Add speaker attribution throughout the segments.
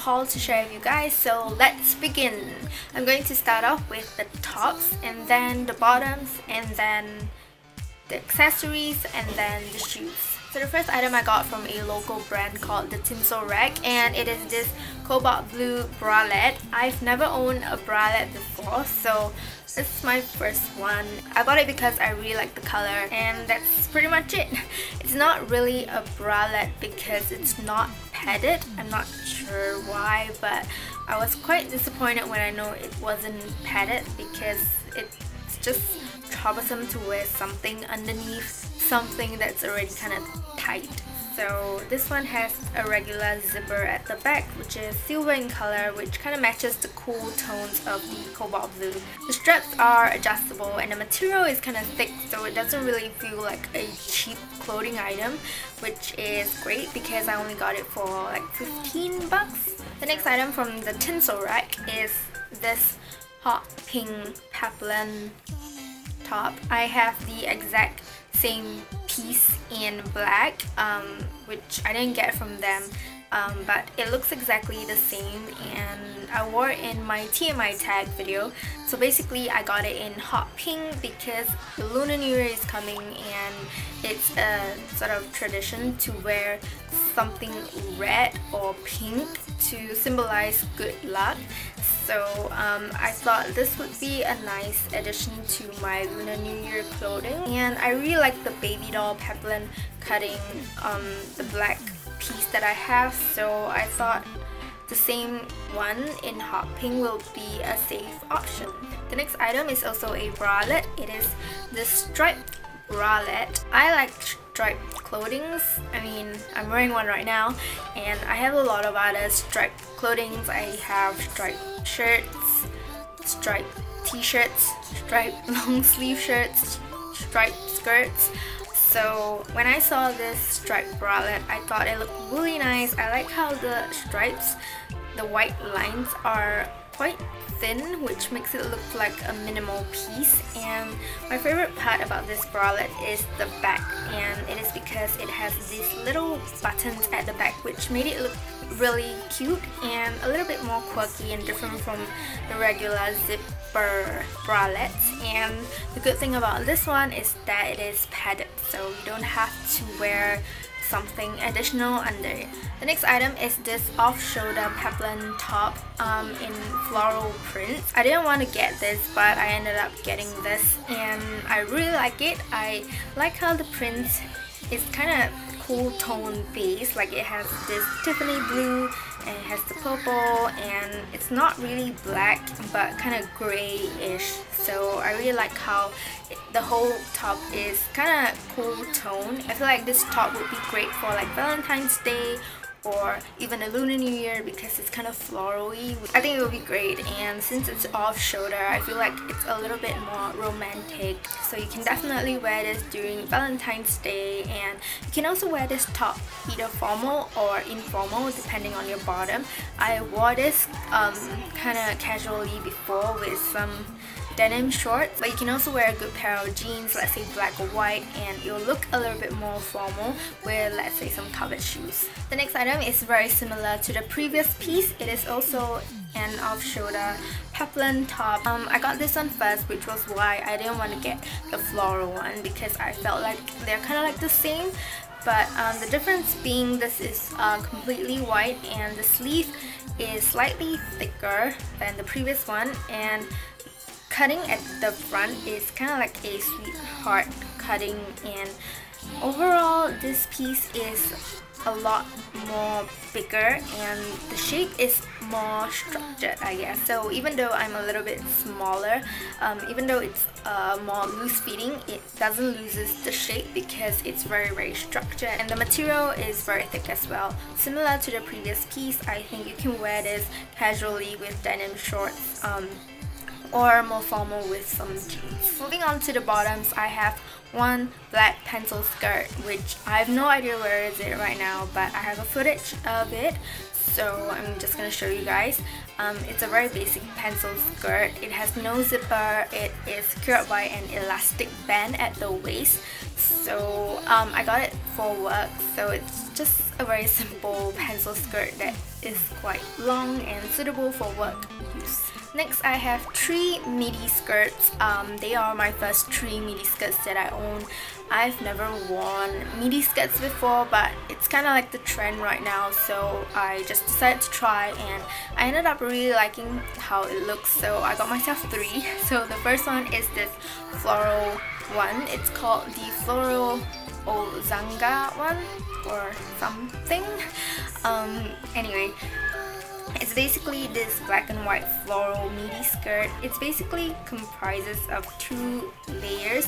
Speaker 1: haul to share with you guys, so let's begin. I'm going to start off with the tops, and then the bottoms, and then the accessories, and then the shoes. So the first item I got from a local brand called the Tinsel Rack, and it is this cobalt blue bralette. I've never owned a bralette before, so this is my first one. I bought it because I really like the color, and that's pretty much it. It's not really a bralette because it's not padded. I'm not sure why, but I was quite disappointed when I know it wasn't padded because it's just troublesome to wear something underneath something that's already kind of tight. So this one has a regular zipper at the back, which is silver in color, which kind of matches the cool tones of the cobalt blue. The straps are adjustable and the material is kind of thick, so it doesn't really feel like a cheap clothing item, which is great because I only got it for like 15 bucks. The next item from the Tinsel Rack is this hot pink peplum top. I have the exact same piece in black, which I didn't get from them, but it looks exactly the same, and I wore it in my TMI tag video. So basically I got it in hot pink because the Lunar New Year is coming and it's a sort of tradition to wear something red or pink to symbolize good luck. So I thought this would be a nice addition to my Lunar New Year clothing, and I really like the baby doll peplum cutting the black piece that I have, so I thought the same one in hot pink will be a safe option. The next item is also a bralette. It is this striped bralette. I like striped clothings. I mean, I'm wearing one right now, and I have a lot of other striped clothings. I have striped shirts, striped t-shirts, striped long sleeve shirts, striped skirts. So when I saw this striped bralette, I thought it looked really nice. I like how the stripes, the white lines are quite thin, which makes it look like a minimal piece. And my favorite part about this bralette is the back, and it is because it has these little buttons at the back, which made it look really cute and a little bit more quirky and different from the regular zipper bralettes. And the good thing about this one is that it is padded, so you don't have to wear something additional under it. The next item is this off-shoulder peplum top in floral prints. I didn't want to get this, but I ended up getting this, and I really like it. I like how the print is kind of cool tone base, like it has this Tiffany blue and it has the purple, and it's not really black but kind of grayish. So I really like how the whole top is kind of cool tone. I feel like this top would be great for like Valentine's Day or even a Lunar New Year because it's kind of floral-y. I think it would be great, and since it's off shoulder, I feel like it's a little bit more romantic, so you can definitely wear this during Valentine's Day. And you can also wear this top either formal or informal depending on your bottom. I wore this kind of casually before with some denim shorts, but you can also wear a good pair of jeans, let's say black or white, and it'll look a little bit more formal with, let's say, some covered shoes. The next item is very similar to the previous piece. It is also an off-shoulder peplum top. I got this one first, which was why I didn't want to get the floral one because I felt like they're kind of like the same. But the difference being this is completely white and the sleeve is slightly thicker than the previous one, and cutting at the front is kind of like a sweetheart cutting, and overall this piece is a lot more bigger and the shape is more structured, I guess. So even though I'm a little bit smaller, even though it's more loose fitting, it doesn't lose the shape because it's very structured, and the material is very thick as well. Similar to the previous piece, I think you can wear this casually with denim shorts, or more formal with some jeans. Moving on to the bottoms, I have one black pencil skirt, which I have no idea where is it right now, but I have a footage of it, so I'm just gonna show you guys. It's a very basic pencil skirt. It has no zipper. It is secured by an elastic band at the waist, So I got it for work, so it's just a very simple pencil skirt that is quite long and suitable for work use. Next, I have 3 midi skirts. They are my first 3 midi skirts that I own. I've never worn midi skirts before, but it's kind of like the trend right now, so I just decided to try, and I ended up really liking how it looks, so I got myself 3. So the first one is this floral one. It's called the Floral Ozanga one or something. Anyway, it's basically this black and white floral midi skirt. It basically comprises of 2 layers.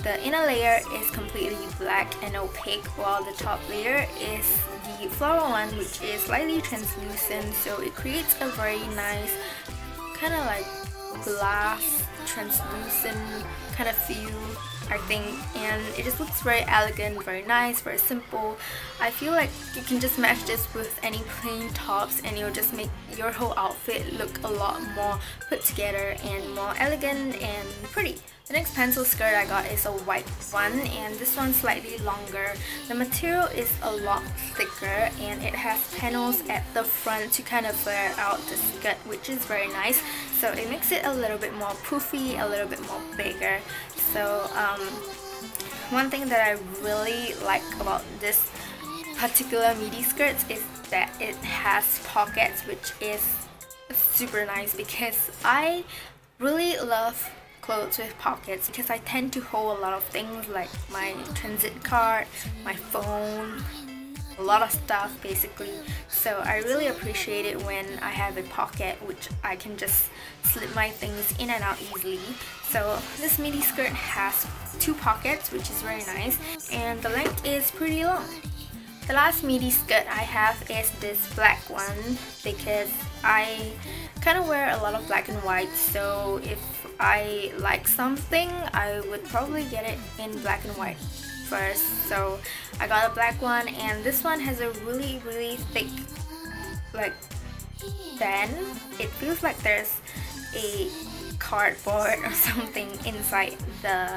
Speaker 1: The inner layer is completely black and opaque, while the top layer is the floral one, which is slightly translucent, so it creates a very nice kind of like glass translucent kind of feel, I think, and it just looks very elegant, very nice, very simple. I feel like you can just match this with any plain tops and it'll just make your whole outfit look a lot more put together and more elegant and pretty. The next pencil skirt I got is a white one, and this one's slightly longer. The material is a lot thicker and it has panels at the front to kind of flare out the skirt, which is very nice. So it makes it a little bit more poofy, a little bit more bigger. So one thing that I really like about this particular midi skirts is that it has pockets, which is super nice because I really love clothes with pockets because I tend to hold a lot of things like my transit card, my phone, a lot of stuff basically. So I really appreciate it when I have a pocket which I can just slip my things in and out easily. So this midi skirt has 2 pockets, which is very nice, and the length is pretty long. The last midi skirt I have is this black one because I kind of wear a lot of black and white, so if I like something I would probably get it in black and white first. So I got a black one, and this one has a really thick like band. It feels like there's a cardboard or something inside the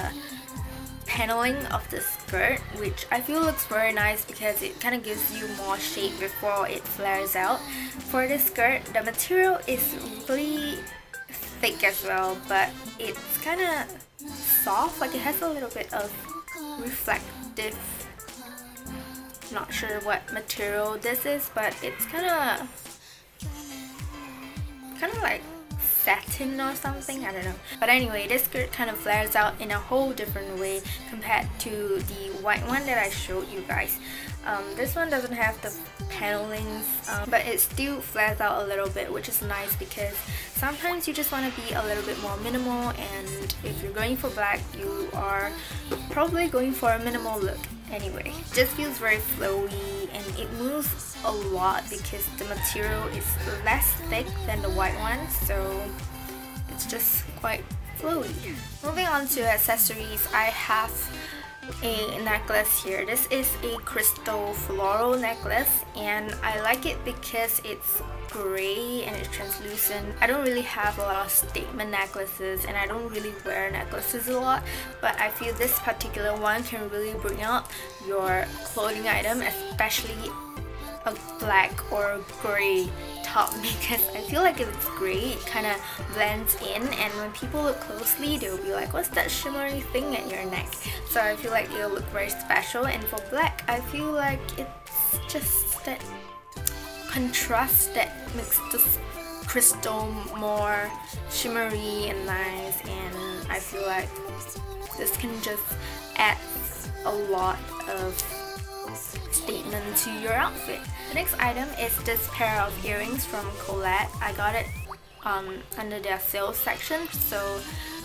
Speaker 1: paneling of the skirt, which I feel looks very nice because it kind of gives you more shape before it flares out. For this skirt, the material is really thick as well, but it's kind of soft, like it has a little bit of reflective, not sure what material this is, but it's kind of like satin or something, I don't know. But anyway, this skirt kind of flares out in a whole different way compared to the white one that I showed you guys. This one doesn't have the panelings, but it still flares out a little bit, which is nice because sometimes you just want to be a little bit more minimal, and if you're going for black, you are probably going for a minimal look anyway. It just feels very flowy and it moves a lot because the material is less thick than the white one, so it's just quite flowy. Moving on to accessories, I have a necklace here. This is a crystal floral necklace, and I like it because it's gray and it's translucent. I don't really have a lot of statement necklaces, and I don't really wear necklaces a lot, but I feel this particular one can really bring out your clothing item, especially a black or gray top, because I feel like if it's gray it kind of blends in, and when people look closely they'll be like, what's that shimmery thing at your neck? So I feel like it'll look very special. And for black, I feel like it's just that contrast that makes this crystal more shimmery and nice, and I feel like this can just add a lot of statement to your outfit. The next item is this pair of earrings from Colette. I got it under their sales section, so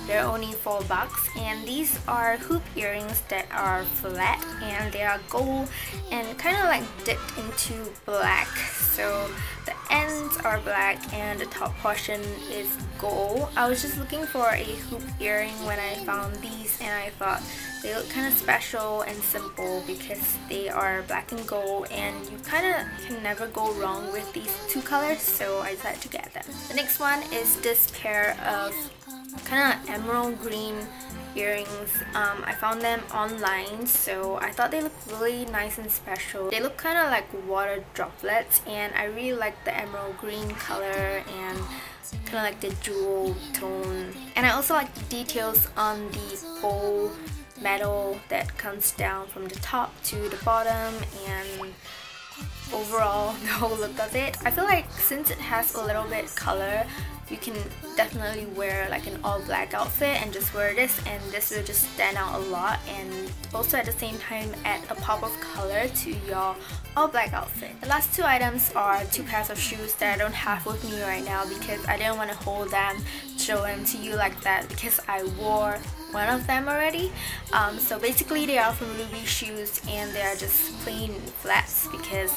Speaker 1: they're only $4, and these are hoop earrings that are flat and they are gold and kind of like dipped into black. So the ends are black and the top portion is gold. I was just looking for a hoop earring when I found these, and I thought they look kind of special and simple because they are black and gold, and you kind of can never go wrong with these 2 colors, so I decided to get them. The next one is this pair of kind of emerald green earrings. I found them online, so I thought they looked really nice and special. They look kind of like water droplets, and I really like the emerald green color and kind of like the jewel tone. And I also like the details on the bow metal that comes down from the top to the bottom, and overall the whole look of it. I feel like since it has a little bit color, you can definitely wear like an all black outfit and just wear this, and this will just stand out a lot, and also at the same time add a pop of color to your all black outfit. The last two items are two pairs of shoes that I don't have with me right now because I didn't want to hold them, show them to you like that, because I wore one of them already. So basically they are from Rubi shoes, and they are just plain flats because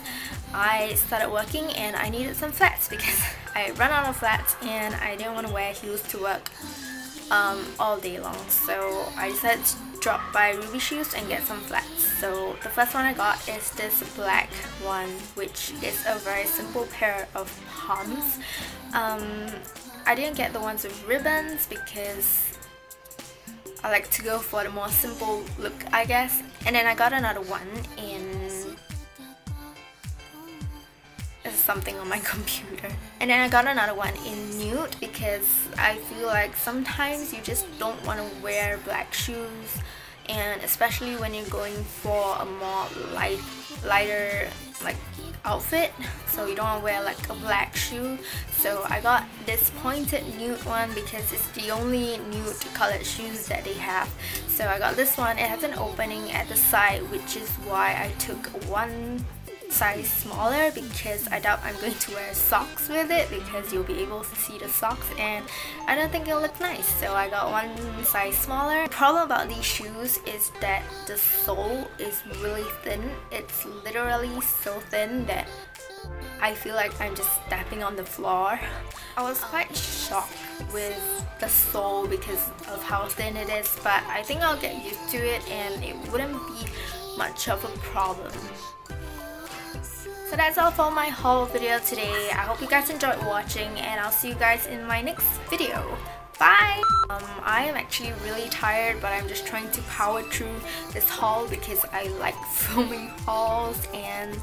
Speaker 1: I started working and I needed some flats because I ran out of flats and I didn't want to wear heels to work all day long. So I decided to drop by Rubi shoes and get some flats. So the first one I got is this black one, which is a very simple pair of palms. I didn't get the ones with ribbons because I like to go for the more simple look, I guess. And then I got another one in... There's something on my computer. And then I got another one in nude because I feel like sometimes you just don't want to wear black shoes, and especially when you're going for a more lighter like outfit, so you don't want to wear like a black shoe. So I got this pointed nude one because it's the only nude colored shoes that they have. So I got this one. It has an opening at the side, which is why I took one size smaller, because I doubt I'm going to wear socks with it because you'll be able to see the socks and I don't think it'll look nice. So I got one size smaller. The problem about these shoes is that the sole is really thin. It's literally so thin that I feel like I'm just stepping on the floor. I was quite shocked with the sole because of how thin it is, but I think I'll get used to it and it wouldn't be much of a problem. So that's all for my haul video today. I hope you guys enjoyed watching, and I'll see you guys in my next video. Bye! I am actually really tired, but I'm just trying to power through this haul because I like filming hauls and